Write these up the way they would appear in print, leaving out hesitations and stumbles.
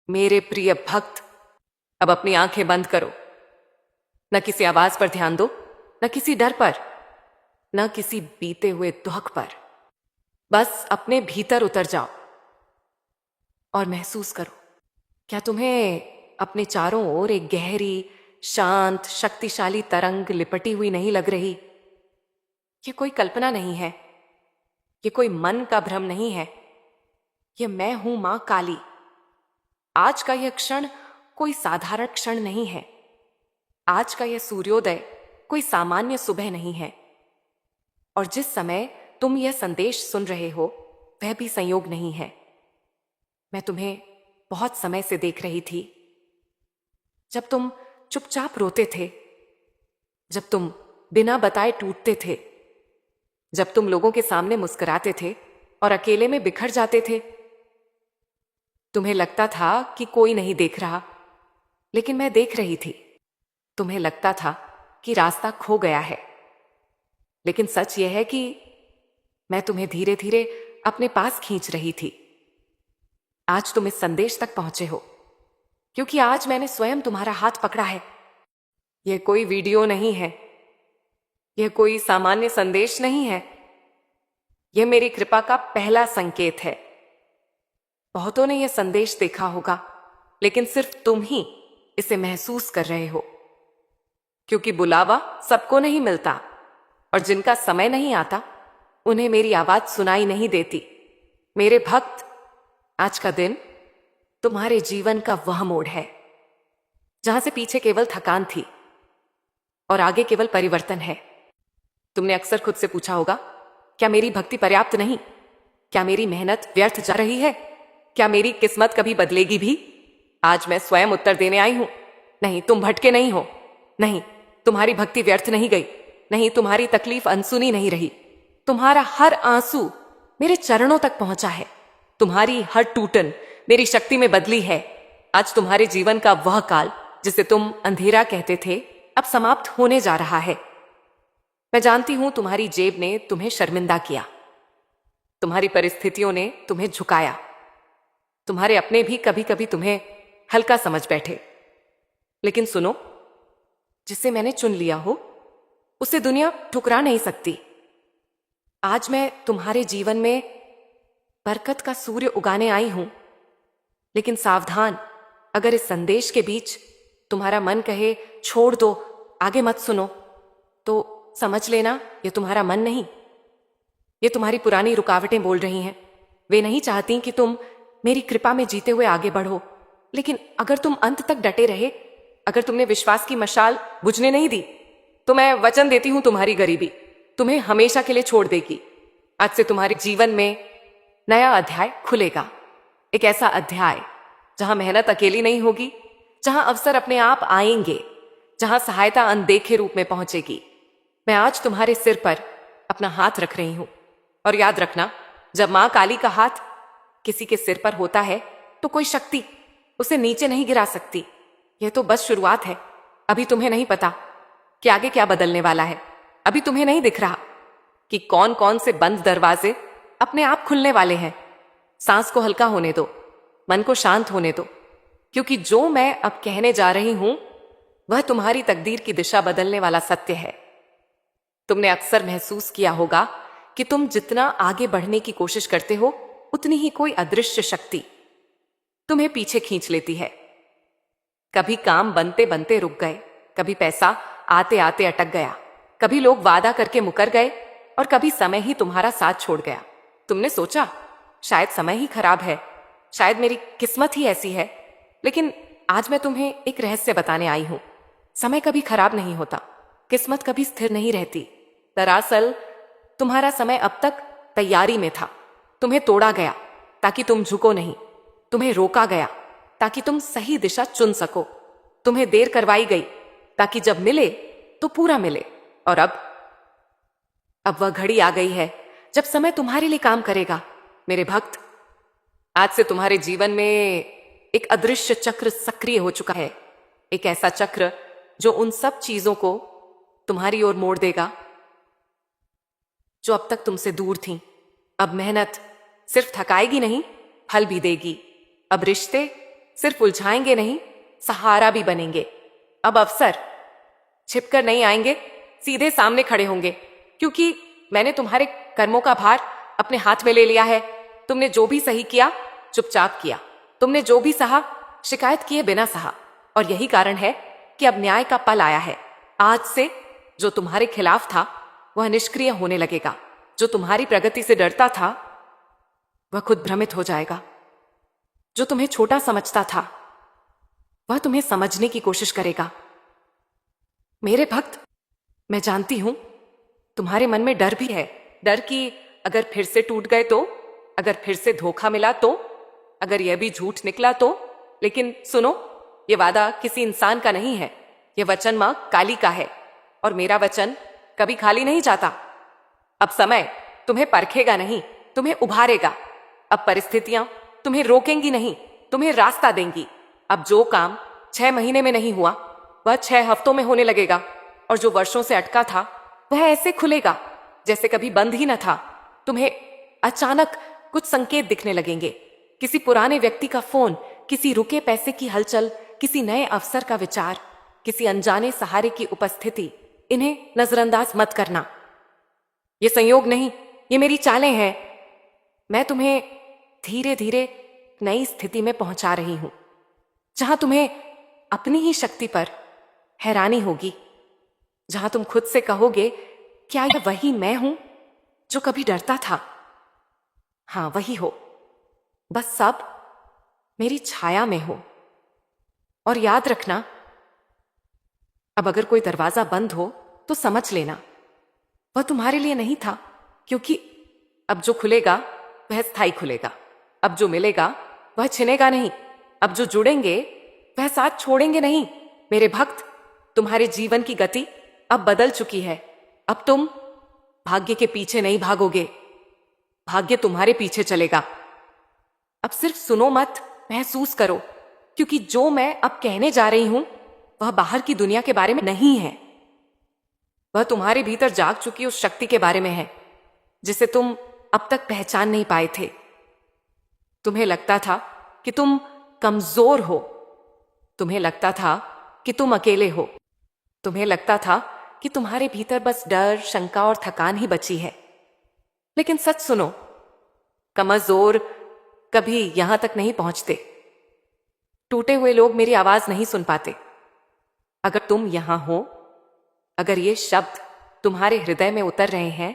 मेरे प्रिय भक्त, अब अपनी आंखें बंद करो। न किसी आवाज पर ध्यान दो, न किसी डर पर, न किसी बीते हुए दुख पर। बस अपने भीतर उतर जाओ और महसूस करो। क्या तुम्हें अपने चारों ओर एक गहरी, शांत, शक्तिशाली तरंग लिपटी हुई नहीं लग रही? ये कोई कल्पना नहीं है, ये कोई मन का भ्रम नहीं है, ये मैं हूं मां काली। आज का यह क्षण कोई साधारण क्षण नहीं है। आज का यह सूर्योदय कोई सामान्य सुबह नहीं है। और जिस समय तुम यह संदेश सुन रहे हो वह भी संयोग नहीं है। मैं तुम्हें बहुत समय से देख रही थी, जब तुम चुपचाप रोते थे, जब तुम बिना बताए टूटते थे, जब तुम लोगों के सामने मुस्कुराते थे और अकेले में बिखर जाते थे। तुम्हें लगता था कि कोई नहीं देख रहा, लेकिन मैं देख रही थी। तुम्हें लगता था कि रास्ता खो गया है, लेकिन सच यह है कि मैं तुम्हें धीरे धीरे अपने पास खींच रही थी। आज तुम इस संदेश तक पहुंचे हो क्योंकि आज मैंने स्वयं तुम्हारा हाथ पकड़ा है। यह कोई वीडियो नहीं है, यह कोई सामान्य संदेश नहीं है, यह मेरी कृपा का पहला संकेत है। बहुतों ने यह संदेश देखा होगा, लेकिन सिर्फ तुम ही इसे महसूस कर रहे हो, क्योंकि बुलावा सबको नहीं मिलता और जिनका समय नहीं आता उन्हें मेरी आवाज सुनाई नहीं देती। मेरे भक्त, आज का दिन तुम्हारे जीवन का वह मोड़ है जहां से पीछे केवल थकान थी और आगे केवल परिवर्तन है। तुमने अक्सर खुद से पूछा होगा, क्या मेरी भक्ति पर्याप्त नहीं? क्या मेरी मेहनत व्यर्थ जा रही है? क्या मेरी किस्मत कभी बदलेगी भी? आज मैं स्वयं उत्तर देने आई हूं। नहीं, तुम भटके नहीं हो। नहीं, तुम्हारी भक्ति व्यर्थ नहीं गई। नहीं, तुम्हारी तकलीफ अनसुनी नहीं रही। तुम्हारा हर आंसू मेरे चरणों तक पहुंचा है। तुम्हारी हर टूटन मेरी शक्ति में बदली है। आज तुम्हारे जीवन का वह काल जिसे तुम अंधेरा कहते थे, अब समाप्त होने जा रहा है। मैं जानती हूं तुम्हारी जेब ने तुम्हें शर्मिंदा किया, तुम्हारी परिस्थितियों ने तुम्हें झुकाया, तुम्हारे अपने भी कभी कभी तुम्हें हल्का समझ बैठे। लेकिन सुनो, जिसे मैंने चुन लिया हो उसे दुनिया ठुकरा नहीं सकती। आज मैं तुम्हारे जीवन में बरकत का सूर्य उगाने आई हूं, लेकिन सावधान, अगर इस संदेश के बीच तुम्हारा मन कहे छोड़ दो, आगे मत सुनो, तो समझ लेना ये तुम्हारा मन नहीं, ये तुम्हारी पुरानी रुकावटें बोल रही हैं। वे नहीं चाहती कि तुम मेरी कृपा में जीते हुए आगे बढ़ो। लेकिन अगर तुम अंत तक डटे रहे, अगर तुमने विश्वास की मशाल बुझने नहीं दी, तो मैं वचन देती हूं तुम्हारी गरीबी तुम्हें हमेशा के लिए छोड़ देगी। आज से तुम्हारे जीवन में नया अध्याय खुलेगा। एक ऐसा अध्याय जहां मेहनत अकेली नहीं होगी, जहां अवसर अपने आप आएंगे, जहां सहायता अनदेखे रूप में पहुंचेगी। मैं आज तुम्हारे सिर पर अपना हाथ रख रही हूं, और याद रखना, जब मां काली का हाथ किसी के सिर पर होता है तो कोई शक्ति उसे नीचे नहीं गिरा सकती। यह तो बस शुरुआत है। अभी तुम्हें नहीं पता कि आगे क्या बदलने वाला है। अभी तुम्हें नहीं दिख रहा कि कौन कौन से बंद दरवाजे अपने आप खुलने वाले हैं। सांस को हल्का होने दो, मन को शांत होने दो, क्योंकि जो मैं अब कहने जा रही हूं वह तुम्हारी तकदीर की दिशा बदलने वाला सत्य है। तुमने अक्सर महसूस किया होगा कि तुम जितना आगे बढ़ने की कोशिश करते हो, उतनी ही कोई अदृश्य शक्ति तुम्हें पीछे खींच लेती है। कभी काम बनते बनते रुक गए, कभी पैसा आते आते अटक गया, कभी लोग वादा करके मुकर गए, और कभी समय ही तुम्हारा साथ छोड़ गया। तुमने सोचा शायद समय ही खराब है, शायद मेरी किस्मत ही ऐसी है। लेकिन आज मैं तुम्हें एक रहस्य बताने आई हूं। समय कभी खराब नहीं होता, किस्मत कभी स्थिर नहीं रहती। दरअसल तुम्हारा समय अब तक तैयारी में था। तुम्हें तोड़ा गया ताकि तुम झुको नहीं, तुम्हें रोका गया ताकि तुम सही दिशा चुन सको, तुम्हें देर करवाई गई ताकि जब मिले तो पूरा मिले। और अब वह घड़ी आ गई है जब समय तुम्हारे लिए काम करेगा। मेरे भक्त, आज से तुम्हारे जीवन में एक अदृश्य चक्र सक्रिय हो चुका है। एक ऐसा चक्र जो उन सब चीजों को तुम्हारी ओर मोड़ देगा जो अब तक तुमसे दूर थीं। अब मेहनत सिर्फ थकाएगी नहीं, फल भी देगी। अब रिश्ते सिर्फ उलझाएंगे नहीं, सहारा भी बनेंगे। अब अवसर छिपकर नहीं आएंगे, सीधे सामने खड़े होंगे, क्योंकि मैंने तुम्हारे कर्मों का भार अपने हाथ में ले लिया है। तुमने जो भी सही किया चुपचाप किया, तुमने जो भी सहा शिकायत किए बिना सहा, और यही कारण है कि अब न्याय का पल आया है। आज से जो तुम्हारे खिलाफ था वह निष्क्रिय होने लगेगा। जो तुम्हारी प्रगति से डरता था वह खुद भ्रमित हो जाएगा। जो तुम्हें छोटा समझता था वह तुम्हें समझने की कोशिश करेगा। मेरे भक्त, मैं जानती हूं तुम्हारे मन में डर भी है। डर कि अगर फिर से टूट गए तो, अगर फिर से धोखा मिला तो, अगर यह भी झूठ निकला तो। लेकिन सुनो, यह वादा किसी इंसान का नहीं है, यह वचन मां काली का है, और मेरा वचन कभी खाली नहीं जाता। अब समय तुम्हें परखेगा नहीं, तुम्हें उभारेगा। अब परिस्थितियां तुम्हें रोकेंगी नहीं, तुम्हें रास्ता देंगी। अब जो काम 6 महीने में नहीं हुआ वह 6 हफ्तों में होने लगेगा, और जो वर्षों से अटका था वह ऐसे खुलेगा जैसे कभी बंद ही न था। तुम्हें अचानक कुछ संकेत दिखने लगेंगे, किसी पुराने व्यक्ति का फोन, किसी रुके पैसे की हलचल, किसी नए अवसर का विचार, किसी अनजाने सहारे की उपस्थिति। इन्हें नजरअंदाज मत करना। ये संयोग नहीं, ये मेरी चालें हैं। मैं तुम्हें धीरे धीरे नई स्थिति में पहुंचा रही हूं, जहां तुम्हें अपनी ही शक्ति पर हैरानी होगी, जहां तुम खुद से कहोगे, क्या यह वही मैं हूं जो कभी डरता था? हां, वही हो, बस सब मेरी छाया में हो। और याद रखना, अब अगर कोई दरवाजा बंद हो तो समझ लेना वह तुम्हारे लिए नहीं था, क्योंकि अब जो खुलेगा वह स्थायी खुलेगा। अब जो मिलेगा वह छिनेगा नहीं। अब जो जुड़ेंगे वह साथ छोड़ेंगे नहीं। मेरे भक्त, तुम्हारे जीवन की गति अब बदल चुकी है। अब तुम भाग्य के पीछे नहीं भागोगे, भाग्य तुम्हारे पीछे चलेगा। अब सिर्फ सुनो मत, महसूस करो, क्योंकि जो मैं अब कहने जा रही हूं वह बाहर की दुनिया के बारे में नहीं है। वह तुम्हारे भीतर जाग चुकी उस शक्ति के बारे में है जिसे तुम अब तक पहचान नहीं पाए थे। तुम्हें लगता था कि तुम कमजोर हो, तुम्हें लगता था कि तुम अकेले हो, तुम्हें लगता था कि तुम्हारे भीतर बस डर, शंका और थकान ही बची है। लेकिन सच सुनो, कमजोर कभी यहां तक नहीं पहुंचते। टूटे हुए लोग मेरी आवाज नहीं सुन पाते। अगर तुम यहां हो, अगर ये शब्द तुम्हारे हृदय में उतर रहे हैं,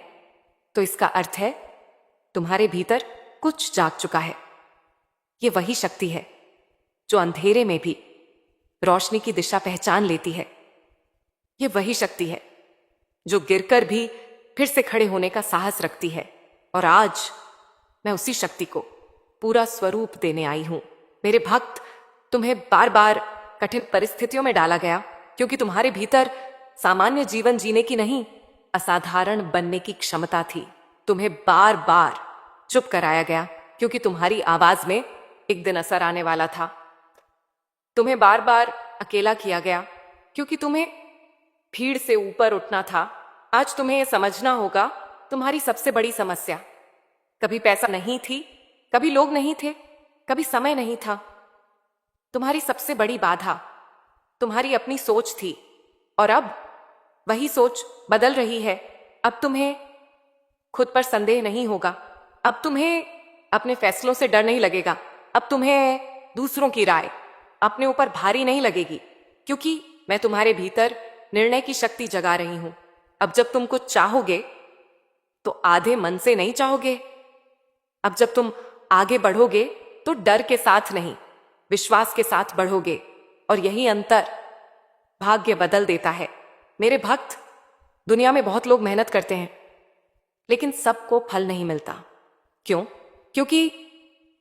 तो इसका अर्थ है तुम्हारे भीतर कुछ जाग चुका है। ये वही शक्ति है जो अंधेरे में भी रोशनी की दिशा पहचान लेती है। ये वही शक्ति है जो गिरकर भी फिर से खड़े होने का साहस रखती है। और आज मैं उसी शक्ति को पूरा स्वरूप देने आई हूं। मेरे भक्त, तुम्हें बार बार कठिन परिस्थितियों में डाला गया क्योंकि तुम्हारे भीतर सामान्य जीवन जीने की नहीं, असाधारण बनने की क्षमता थी। तुम्हें बार बार चुप कराया गया क्योंकि तुम्हारी आवाज में एक दिन असर आने वाला था। तुम्हें बार बार अकेला किया गया क्योंकि तुम्हें भीड़ से ऊपर उठना था। आज तुम्हें यह समझना होगा, तुम्हारी सबसे बड़ी समस्या कभी पैसा नहीं थी, कभी लोग नहीं थे, कभी समय नहीं था। तुम्हारी सबसे बड़ी बाधा तुम्हारी अपनी सोच थी, और अब वही सोच बदल रही है। अब तुम्हें खुद पर संदेह नहीं होगा। अब तुम्हें अपने फैसलों से डर नहीं लगेगा। अब तुम्हें दूसरों की राय अपने ऊपर भारी नहीं लगेगी, क्योंकि मैं तुम्हारे भीतर निर्णय की शक्ति जगा रही हूं। अब जब तुम कुछ चाहोगे तो आधे मन से नहीं चाहोगे। अब जब तुम आगे बढ़ोगे तो डर के साथ नहीं, विश्वास के साथ बढ़ोगे, और यही अंतर भाग्य बदल देता है। मेरे भक्त, दुनिया में बहुत लोग मेहनत करते हैं, लेकिन सबको फल नहीं मिलता। क्यों? क्योंकि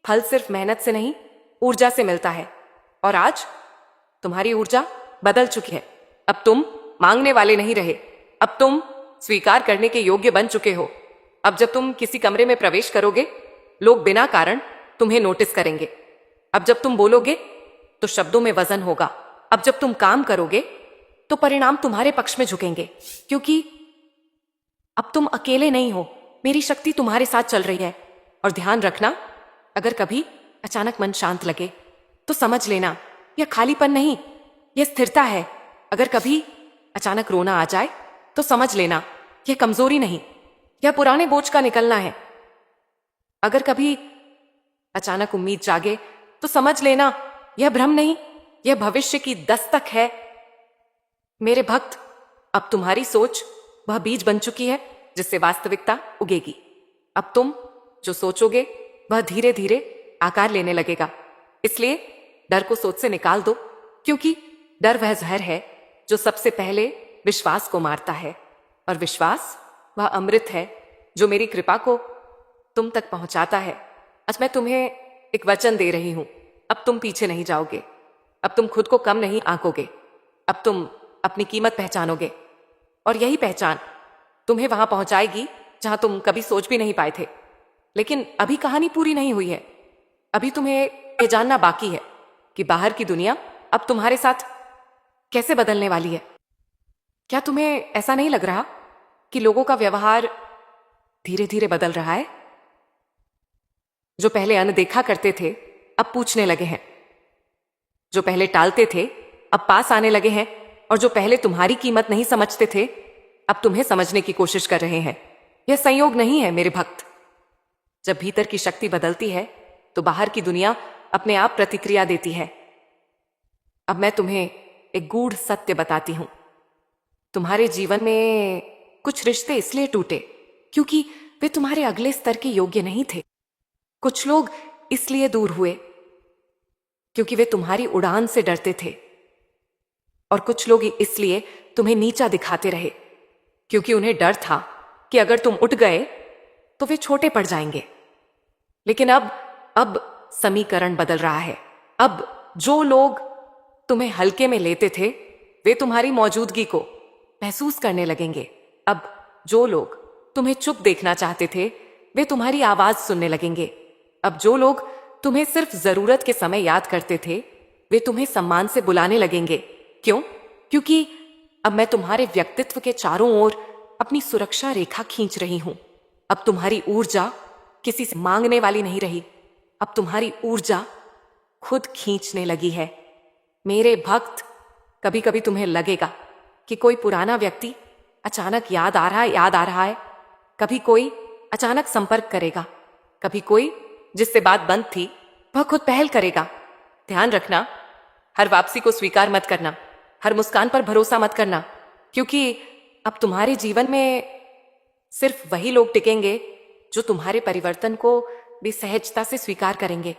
फल सिर्फ मेहनत से नहीं, ऊर्जा से मिलता है। और आज तुम्हारी ऊर्जा बदल चुकी है। अब तुम मांगने वाले नहीं रहे, अब तुम स्वीकार करने के योग्य बन चुके हो। अब जब तुम किसी कमरे में प्रवेश करोगे, लोग बिना कारण तुम्हें नोटिस करेंगे। अब जब तुम बोलोगे तो शब्दों में वजन होगा। अब जब तुम काम करोगे तो परिणाम तुम्हारे पक्ष में झुकेंगे, क्योंकि अब तुम अकेले नहीं हो, मेरी शक्ति तुम्हारे साथ चल रही है। और ध्यान रखना, अगर कभी अचानक मन शांत लगे, तो समझ लेना यह खालीपन नहीं, यह स्थिरता है। अगर कभी अचानक रोना आ जाए तो समझ लेना यह कमजोरी नहीं, यह पुराने बोझ का निकलना है। अगर कभी अचानक उम्मीद जागे तो समझ लेना यह भ्रम नहीं, यह भविष्य की दस्तक है। मेरे भक्त, अब तुम्हारी सोच वह बीज बन चुकी है जिससे वास्तविकता उगेगी। अब तुम जो सोचोगे वह धीरे धीरे आकार लेने लगेगा। इसलिए डर को सोच से निकाल दो, क्योंकि डर वह जहर है जो सबसे पहले विश्वास को मारता है, और विश्वास वह अमृत है जो मेरी कृपा को तुम तक पहुंचाता है। आज मैं तुम्हें एक वचन दे रही हूं, अब तुम पीछे नहीं जाओगे, अब तुम खुद को कम नहीं आंकोगे, अब तुम अपनी कीमत पहचानोगे, और यही पहचान तुम्हें वहां पहुंचाएगी जहां तुम कभी सोच भी नहीं पाए थे। लेकिन अभी कहानी पूरी नहीं हुई है। अभी तुम्हें ये जानना बाकी है कि बाहर की दुनिया अब तुम्हारे साथ कैसे बदलने वाली है। क्या तुम्हें ऐसा नहीं लग रहा कि लोगों का व्यवहार धीरे धीरे बदल रहा है? जो पहले अनदेखा करते थे अब पूछने लगे हैं, जो पहले टालते थे अब पास आने लगे हैं, और जो पहले तुम्हारी कीमत नहीं समझते थे अब तुम्हें समझने की कोशिश कर रहे हैं। यह संयोग नहीं है मेरे भक्त। जब भीतर की शक्ति बदलती है तो बाहर की दुनिया अपने आप प्रतिक्रिया देती है। अब मैं तुम्हें एक गूढ़ सत्य बताती हूं। तुम्हारे जीवन में कुछ रिश्ते इसलिए टूटे क्योंकि वे तुम्हारे अगले स्तर के योग्य नहीं थे। कुछ लोग इसलिए दूर हुए क्योंकि वे तुम्हारी उड़ान से डरते थे, और कुछ लोग इसलिए तुम्हें नीचा दिखाते रहे क्योंकि उन्हें डर था कि अगर तुम उठ गए तो वे छोटे पड़ जाएंगे। लेकिन अब समीकरण बदल रहा है। अब जो लोग तुम्हें हल्के में लेते थे वे तुम्हारी मौजूदगी को महसूस करने लगेंगे। अब जो लोग तुम्हें चुप देखना चाहते थे वे तुम्हारी आवाज सुनने लगेंगे। अब जो लोग तुम्हें सिर्फ जरूरत के समय याद करते थे वे तुम्हें सम्मान से बुलाने लगेंगे। क्यों? क्योंकि अब मैं तुम्हारे व्यक्तित्व के चारों ओर अपनी सुरक्षा रेखा खींच रही हूं। अब तुम्हारी ऊर्जा किसी से मांगने वाली नहीं रही, अब तुम्हारी ऊर्जा खुद खींचने लगी है। मेरे भक्त, कभी कभी तुम्हें लगेगा कि कोई पुराना व्यक्ति अचानक याद आ रहा है। कभी कोई अचानक संपर्क करेगा, कभी कोई जिससे बात बंद थी वह खुद पहल करेगा। ध्यान रखना, हर वापसी को स्वीकार मत करना, हर मुस्कान पर भरोसा मत करना, क्योंकि अब तुम्हारे जीवन में सिर्फ वही लोग टिकेंगे जो तुम्हारे परिवर्तन को भी सहजता से स्वीकार करेंगे।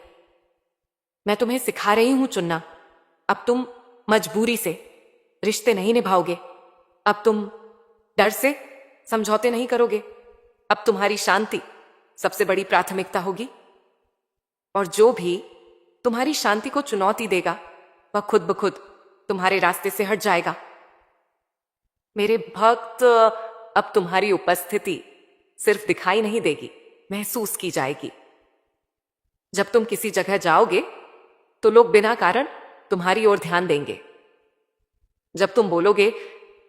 मैं तुम्हें सिखा रही हूं चुनना। अब तुम मजबूरी से रिश्ते नहीं निभाओगे, अब तुम डर से समझौते नहीं करोगे, अब तुम्हारी शांति सबसे बड़ी प्राथमिकता होगी, और जो भी तुम्हारी शांति को चुनौती देगा वह खुद ब खुद तुम्हारे रास्ते से हट जाएगा। मेरे भक्त, अब तुम्हारी उपस्थिति सिर्फ दिखाई नहीं देगी, महसूस की जाएगी। जब तुम किसी जगह जाओगे तो लोग बिना कारण तुम्हारी ओर ध्यान देंगे। जब तुम बोलोगे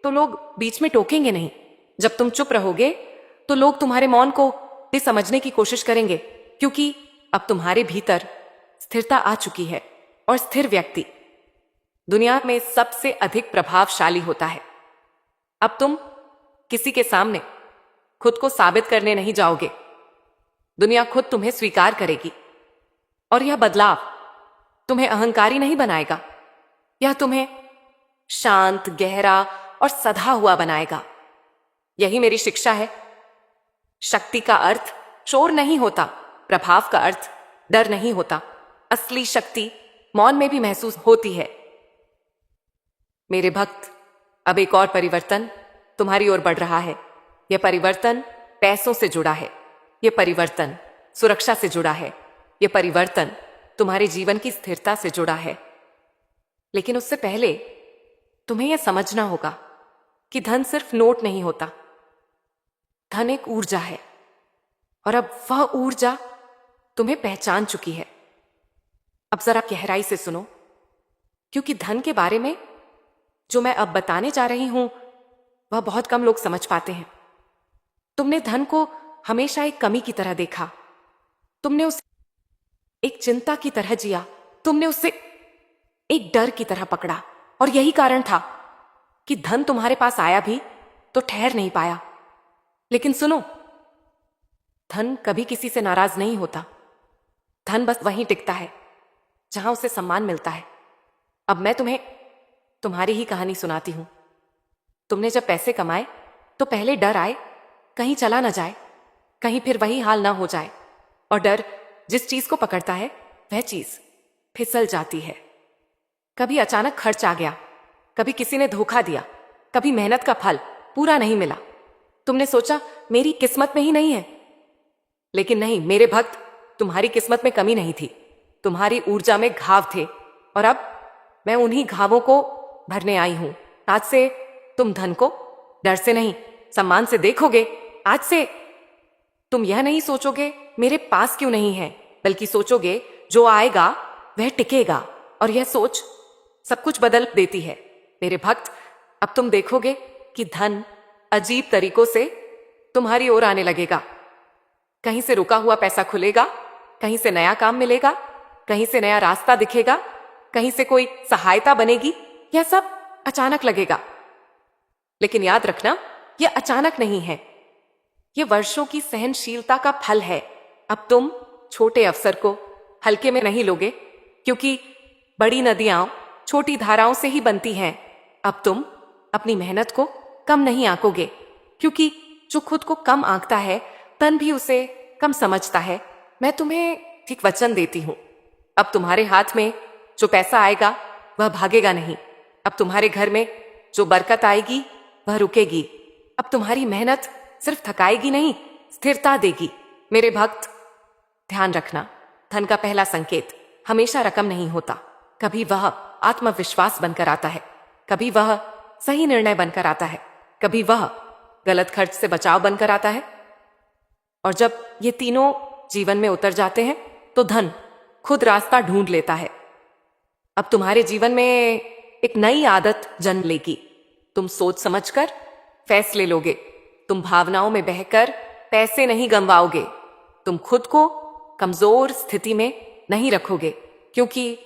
तो लोग बीच में टोकेंगे नहीं। जब तुम चुप रहोगे तो लोग तुम्हारे मौन को भी समझने की कोशिश करेंगे, क्योंकि अब तुम्हारे भीतर स्थिरता आ चुकी है, और स्थिर व्यक्ति दुनिया में सबसे अधिक प्रभावशाली होता है। अब तुम किसी के सामने खुद को साबित करने नहीं जाओगे, दुनिया खुद तुम्हें स्वीकार करेगी, और यह बदलाव तुम्हें अहंकारी नहीं बनाएगा, यह तुम्हें शांत, गहरा और सधा हुआ बनाएगा। यही मेरी शिक्षा है। शक्ति का अर्थ शोर नहीं होता, प्रभाव का अर्थ डर नहीं होता। असली शक्ति मौन में भी महसूस होती है। मेरे भक्त, अब एक और परिवर्तन तुम्हारी ओर बढ़ रहा है। यह परिवर्तन पैसों से जुड़ा है, यह परिवर्तन सुरक्षा से जुड़ा है, यह परिवर्तन तुम्हारे जीवन की स्थिरता से जुड़ा है। लेकिन उससे पहले तुम्हें यह समझना होगा कि धन सिर्फ नोट नहीं होता, धन एक ऊर्जा है, और अब वह ऊर्जा तुम्हें पहचान चुकी है। अब जरा गहराई से सुनो, क्योंकि धन के बारे में जो मैं अब बताने जा रही हूं वह बहुत कम लोग समझ पाते हैं। तुमने धन को हमेशा एक कमी की तरह देखा, तुमने उसे एक चिंता की तरह जिया, तुमने उसे एक डर की तरह पकड़ा, और यही कारण था कि धन तुम्हारे पास आया भी तो ठहर नहीं पाया। लेकिन सुनो, धन कभी किसी से नाराज नहीं होता। धन बस वहीं टिकता है जहां उसे सम्मान मिलता है। अब मैं तुम्हें तुम्हारी ही कहानी सुनाती हूं। तुमने जब पैसे कमाए तो पहले डर आए कहीं चला ना जाए, कहीं फिर वही हाल ना हो जाए। और डर जिस चीज को पकड़ता है वह चीज फिसल जाती है। कभी अचानक खर्च आ गया, कभी किसी ने धोखा दिया, कभी मेहनत का फल पूरा नहीं मिला। तुमने सोचा मेरी किस्मत में ही नहीं है। लेकिन नहीं मेरे भक्त, तुम्हारी किस्मत में कमी नहीं थी, तुम्हारी ऊर्जा में घाव थे। और अब मैं उन्हीं घावों को भरने आई हूं। आज से तुम धन को डर से नहीं, सम्मान से देखोगे। आज से तुम यह नहीं सोचोगे मेरे पास क्यों नहीं है, बल्कि सोचोगे जो आएगा वह टिकेगा। और यह सोच सब कुछ बदल देती है। मेरे भक्त, अब तुम देखोगे कि धन अजीब तरीकों से तुम्हारी ओर आने लगेगा। कहीं से रुका हुआ पैसा खुलेगा, कहीं से नया काम मिलेगा, कहीं से नया रास्ता दिखेगा, कहीं से कोई सहायता बनेगी। यह सब अचानक लगेगा। लेकिन याद रखना, यह अचानक नहीं है, यह वर्षों की सहनशीलता का फल है। अब तुम छोटे अवसर को हल्के में नहीं लोगे, क्योंकि बड़ी नदियां छोटी धाराओं से ही बनती हैं। अब तुम अपनी मेहनत को कम नहीं आंकोगे, क्योंकि जो खुद को कम आंकता है तन भी उसे कम समझता है। मैं तुम्हें एक वचन देती हूं, अब तुम्हारे हाथ में जो पैसा आएगा वह भागेगा नहीं। अब तुम्हारे घर में जो बरकत आएगी वह रुकेगी। अब तुम्हारी मेहनत सिर्फ थकाएगी नहीं, स्थिरता देगी। मेरे भक्त, ध्यान रखना, धन का पहला संकेत हमेशा रकम नहीं होता। कभी वह आत्मविश्वास बनकर आता है, कभी वह सही निर्णय बनकर आता है, कभी वह गलत खर्च से बचाव बनकर आता है। और जब ये तीनों जीवन में उतर जाते हैं तो धन खुद रास्ता ढूंढ लेता है। अब तुम्हारे जीवन में एक नई आदत जन्म लेगी। तुम सोच समझकर फैसले लोगे, तुम भावनाओं में बहकर पैसे नहीं गंवाओगे, तुम खुद को कमजोर स्थिति में नहीं रखोगे, क्योंकि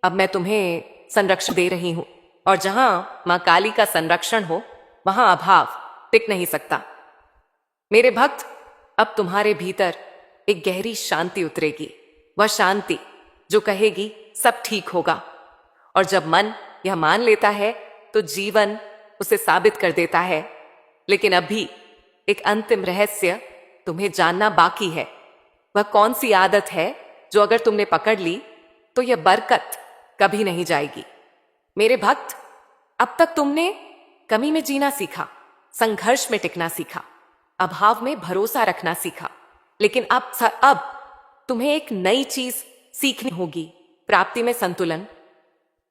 अब मैं तुम्हें संरक्षण दे रही हूं। और जहां मां काली का संरक्षण हो वहां अभाव टिक नहीं सकता। मेरे भक्त, अब तुम्हारे भीतर एक गहरी शांति उतरेगी, वह शांति जो कहेगी सब ठीक होगा। और जब मन यह मान लेता है तो जीवन उसे साबित कर देता है। लेकिन अभी एक अंतिम रहस्य तुम्हें जानना बाकी है। वह कौन सी आदत है जो अगर तुमने पकड़ ली तो यह बरकत कभी नहीं जाएगी। मेरे भक्त, अब तक तुमने कमी में जीना सीखा, संघर्ष में टिकना सीखा, अभाव में भरोसा रखना सीखा। लेकिन अब तुम्हें एक नई चीज सीखनी होगी, प्राप्ति में संतुलन।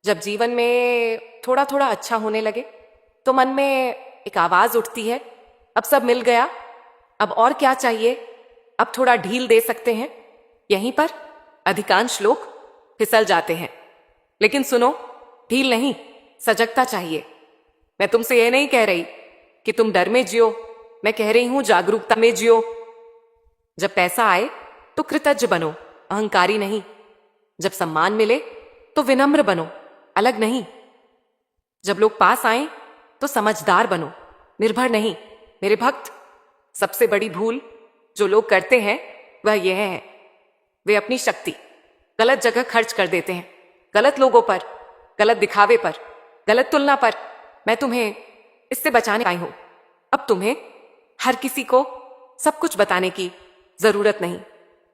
जब जीवन में थोड़ा थोड़ा अच्छा होने लगे तो मन में एक आवाज उठती है, अब सब मिल गया, अब और क्या चाहिए, अब थोड़ा ढील दे सकते हैं। यहीं पर अधिकांश लोग फिसल जाते हैं। लेकिन सुनो, ढील नहीं, सजगता चाहिए। मैं तुमसे यह नहीं कह रही कि तुम डर में जियो, मैं कह रही हूं जागरूकता में जियो। जब पैसा आए तो कृतज्ञ बनो, अहंकारी नहीं। जब सम्मान मिले तो विनम्र बनो, अलग नहीं। जब लोग पास आए तो समझदार बनो, निर्भर नहीं। मेरे भक्त, सबसे बड़ी भूल जो लोग करते हैं वह यह है, वे अपनी शक्ति गलत जगह खर्च कर देते हैं, गलत लोगों पर, गलत दिखावे पर, गलत तुलना पर। मैं तुम्हें इससे बचाने आई हूं। अब तुम्हें हर किसी को सब कुछ बताने की जरूरत नहीं।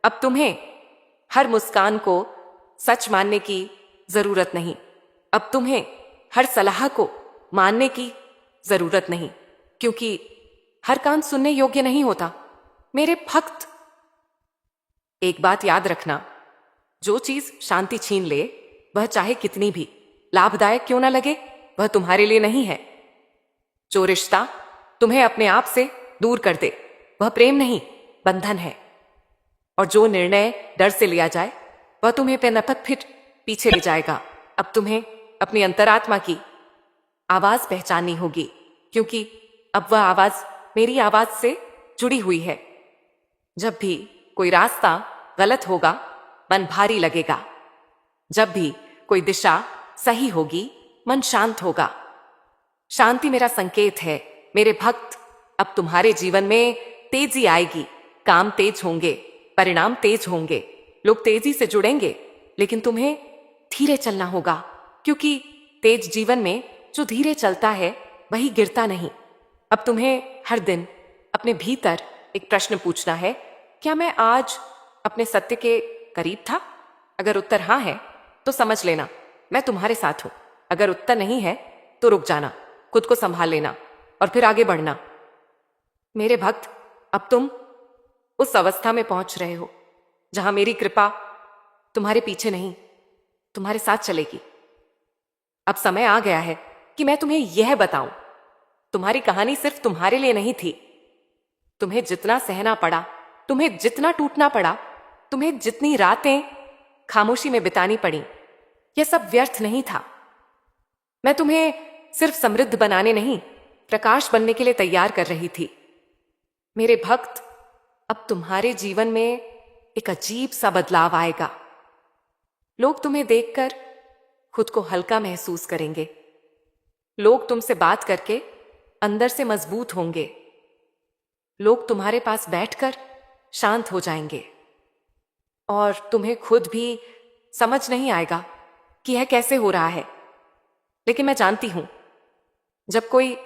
अब तुम्हें हर मुस्कान को सच मानने की जरूरत नहीं। अब तुम्हें हर सलाह को मानने की जरूरत नहीं, क्योंकि हर कान सुनने योग्य नहीं होता। मेरे भक्त, एक बात याद रखना, जो चीज शांति छीन ले वह चाहे कितनी भी लाभदायक क्यों ना लगे वह तुम्हारे लिए नहीं है। जो रिश्ता तुम्हें अपने आप से दूर कर दे वह प्रेम नहीं, बंधन है। और जो निर्णय डर से लिया जाए वह तुम्हें बेनपत फिर पीछे ले जाएगा। अब तुम्हें अपनी अंतरात्मा की आवाज पहचाननी होगी, क्योंकि अब वह आवाज मेरी आवाज से जुड़ी हुई है। जब भी कोई रास्ता गलत होगा मन भारी लगेगा, जब भी कोई दिशा सही होगी, मन शांत होगा। शांति मेरा संकेत है मेरे भक्त। अब तुम्हारे जीवन में तेजी आएगी, काम तेज होंगे, परिणाम तेज होंगे, लोग तेजी से जुड़ेंगे, लेकिन तुम्हें धीरे चलना होगा, क्योंकि तेज जीवन में जो धीरे चलता है वही गिरता नहीं। अब तुम्हें हर दिन अपने भीतर एक प्रश्न पूछना है, क्या मैं आज अपने सत्य के करीब था? अगर उत्तर हाँ है तो समझ लेना मैं तुम्हारे साथ हूं। अगर उत्तर नहीं है तो रुक जाना, खुद को संभाल लेना और फिर आगे बढ़ना। मेरे भक्त, अब तुम उस अवस्था में पहुंच रहे हो जहां मेरी कृपा तुम्हारे पीछे नहीं, तुम्हारे साथ चलेगी। अब समय आ गया है कि मैं तुम्हें यह बताऊं, तुम्हारी कहानी सिर्फ तुम्हारे लिए नहीं थी। तुम्हें जितना सहना पड़ा, तुम्हें जितना टूटना पड़ा, तुम्हें जितनी रातें खामोशी में बितानी पड़ी, यह सब व्यर्थ नहीं था। मैं तुम्हें सिर्फ समृद्ध बनाने नहीं, प्रकाश बनने के लिए तैयार कर रही थी। मेरे भक्त, अब तुम्हारे जीवन में एक अजीब सा बदलाव आएगा। लोग तुम्हें देखकर खुद को हल्का महसूस करेंगे। लोग तुमसे बात करके अंदर से मजबूत होंगे। लोग तुम्हारे पास बैठकर शांत हो जाएंगे और तुम्हें खुद भी समझ नहीं आएगा कि यह कैसे हो रहा है। लेकिन मैं जानती हूं, जब कोई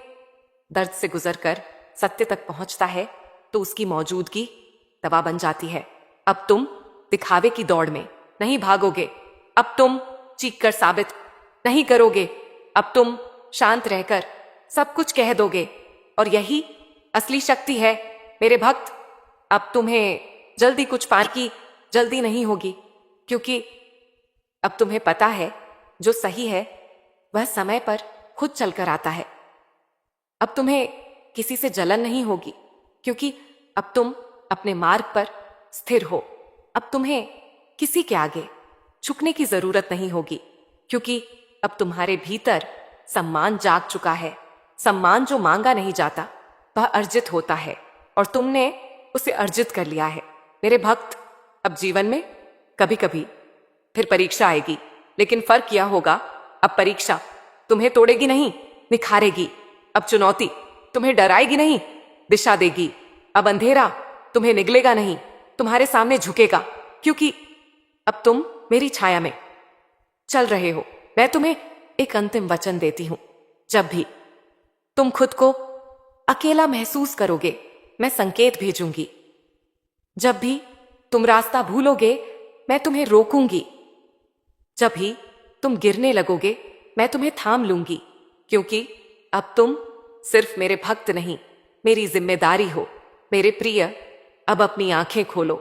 दर्द से गुजरकर सत्य तक पहुंचता है तो उसकी मौजूदगी दवा बन जाती है। अब तुम दिखावे की दौड़ में नहीं भागोगे। अब तुम चीख कर साबित नहीं करोगे। अब तुम शांत रहकर सब कुछ कह दोगे, और यही असली शक्ति है मेरे भक्त। अब तुम्हें जल्दी कुछ पाने की जल्दी नहीं होगी, क्योंकि अब तुम्हें पता है जो सही है वह समय पर खुद चलकर आता है। अब तुम्हें किसी से जलन नहीं होगी, क्योंकि अब तुम अपने मार्ग पर स्थिर हो। अब तुम्हें किसी के आगे झुकने की जरूरत नहीं होगी, क्योंकि अब तुम्हारे भीतर सम्मान जाग चुका है। सम्मान जो मांगा नहीं जाता वह अर्जित होता है, और तुमने उसे अर्जित कर लिया है मेरे भक्त। अब जीवन में कभी कभी फिर परीक्षा आएगी, लेकिन फर्क यह होगा, अब परीक्षा तुम्हें तोड़ेगी नहीं, निखारेगी। अब चुनौती तुम्हें डराएगी नहीं, दिशा देगी। अब अंधेरा तुम्हें निगलेगा नहीं, तुम्हारे सामने झुकेगा, क्योंकि अब तुम मेरी छाया में चल रहे हो। मैं तुम्हें एक अंतिम वचन देती हूं, जब भी तुम खुद को अकेला महसूस करोगे मैं संकेत भेजूंगी। जब भी तुम रास्ता भूलोगे मैं तुम्हें रोकूंगी। जब भी तुम गिरने लगोगे मैं तुम्हें थाम लूंगी, क्योंकि अब तुम सिर्फ मेरे भक्त नहीं, मेरी जिम्मेदारी हो। मेरे प्रिय, अब अपनी आंखें खोलो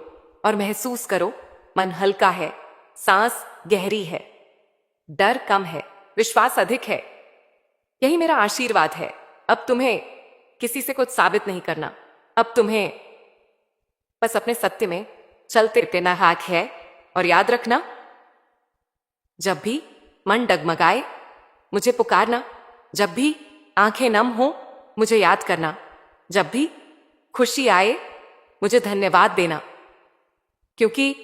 और महसूस करो, मन हल्का है, सांस गहरी है, डर कम है, विश्वास अधिक है। यही मेरा आशीर्वाद है। अब तुम्हें किसी से कुछ साबित नहीं करना। अब तुम्हें बस अपने सत्य में चलते रहना है। और याद रखना, जब भी मन डगमगाए मुझे पुकारना, जब भी आंखें नम हो मुझे याद करना, जब भी खुशी आए मुझे धन्यवाद देना, क्योंकि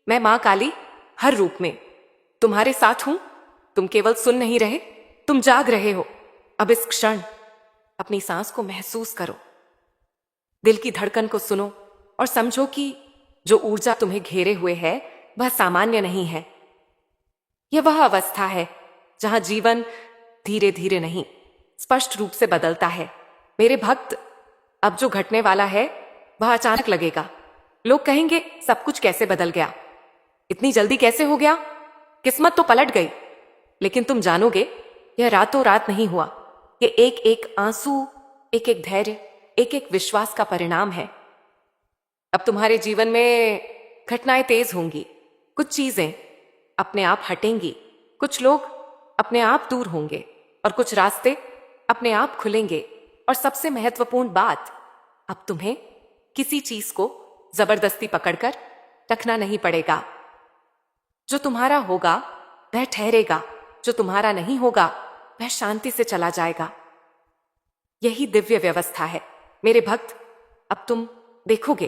मैं मां काली हर रूप में तुम्हारे साथ हूं। तुम केवल सुन नहीं रहे, तुम जाग रहे हो। अब इस क्षण अपनी सांस को महसूस करो, दिल की धड़कन को सुनो और समझो कि जो ऊर्जा तुम्हें घेरे हुए है वह सामान्य नहीं है। यह वह अवस्था है जहां जीवन धीरे धीरे नहीं, स्पष्ट रूप से बदलता है। मेरे भक्त, अब जो घटने वाला है वह अचानक लगेगा। लोग कहेंगे सब कुछ कैसे बदल गया, इतनी जल्दी कैसे हो गया, किस्मत तो पलट गई। लेकिन तुम जानोगे यह रातों रात नहीं हुआ। यह एक एक आंसू, एक एक धैर्य, एक एक विश्वास का परिणाम है। अब तुम्हारे जीवन में घटनाएं तेज होंगी, कुछ चीजें अपने आप हटेंगी, कुछ लोग अपने आप दूर होंगे और कुछ रास्ते अपने आप खुलेंगे। और सबसे महत्वपूर्ण बात, अब तुम्हें किसी चीज को जबरदस्ती पकड़कर रखना नहीं पड़ेगा। जो तुम्हारा होगा वह ठहरेगा, जो तुम्हारा नहीं होगा वह शांति से चला जाएगा। यही दिव्य व्यवस्था है मेरे भक्त। अब तुम देखोगे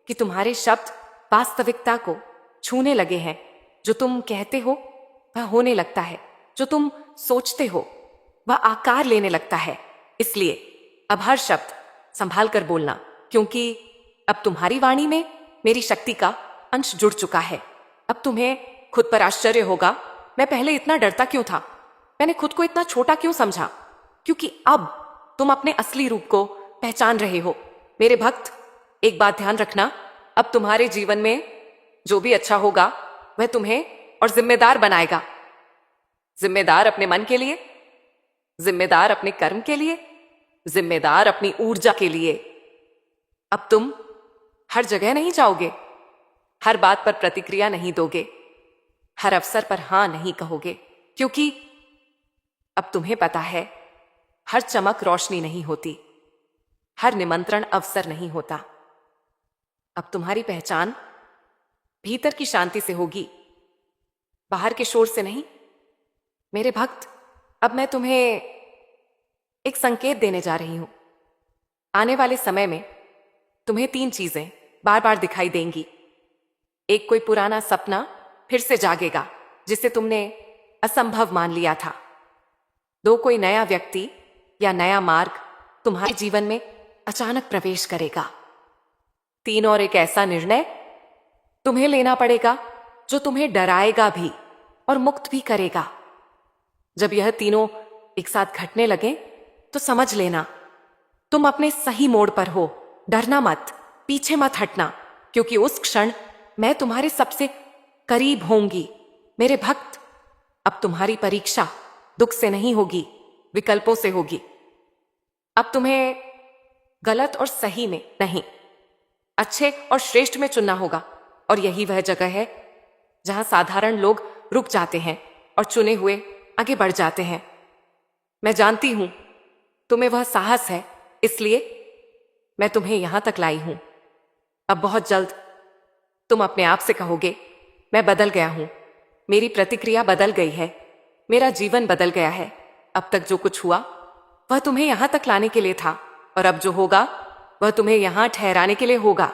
कि तुम्हारे शब्द वास्तविकता को छूने लगे हैं। जो तुम कहते हो वह होने लगता है, जो तुम सोचते हो वह आकार लेने लगता है। इसलिए अब हर शब्द संभाल कर बोलना, क्योंकि अब तुम्हारी वाणी में मेरी शक्ति का अंश जुड़ चुका है। अब तुम्हें खुद पर आश्चर्य होगा, मैं पहले इतना डरता क्यों था, मैंने खुद को इतना छोटा क्यों समझा, क्योंकि अब तुम अपने असली रूप को पहचान रहे हो। मेरे भक्त, एक बात ध्यान रखना, अब तुम्हारे जीवन में जो भी अच्छा होगा वह तुम्हें और जिम्मेदार बनाएगा। जिम्मेदार अपने मन के लिए, जिम्मेदार अपने कर्म के लिए, जिम्मेदार अपनी ऊर्जा के लिए। अब तुम हर जगह नहीं जाओगे, हर बात पर प्रतिक्रिया नहीं दोगे, हर अवसर पर हां नहीं कहोगे, क्योंकि अब तुम्हें पता है हर चमक रोशनी नहीं होती, हर निमंत्रण अवसर नहीं होता। अब तुम्हारी पहचान भीतर की शांति से होगी, बाहर के शोर से नहीं। मेरे भक्त, अब मैं तुम्हें एक संकेत देने जा रही हूं। आने वाले समय में तुम्हें 3 चीजें बार बार दिखाई देंगी। एक, कोई पुराना सपना फिर से जागेगा जिसे तुमने असंभव मान लिया था। 2, कोई नया व्यक्ति या नया मार्ग तुम्हारे जीवन में अचानक प्रवेश करेगा। 3, और एक ऐसा निर्णय तुम्हें लेना पड़ेगा जो तुम्हें डराएगा भी और मुक्त भी करेगा। जब यह तीनों एक साथ घटने लगे तो समझ लेना तुम अपने सही मोड़ पर हो। डरना मत, पीछे मत हटना, क्योंकि उस क्षण मैं तुम्हारे सबसे करीब होंगी। मेरे भक्त, अब तुम्हारी परीक्षा दुख से नहीं होगी, विकल्पों से होगी। अब तुम्हें गलत और सही में नहीं, अच्छे और श्रेष्ठ में चुनना होगा। और यही वह जगह है जहां साधारण लोग रुक जाते हैं और चुने हुए आगे बढ़ जाते हैं। मैं जानती हूं तुम्हें वह साहस है, इसलिए मैं तुम्हें यहां तक लाई हूं। अब बहुत जल्द तुम अपने आप से कहोगे, मैं बदल गया हूं, मेरी प्रतिक्रिया बदल गई है, मेरा जीवन बदल गया है। अब तक जो कुछ हुआ वह तुम्हें यहां तक लाने के लिए था, और अब जो होगा वह तुम्हें यहां ठहराने के लिए होगा।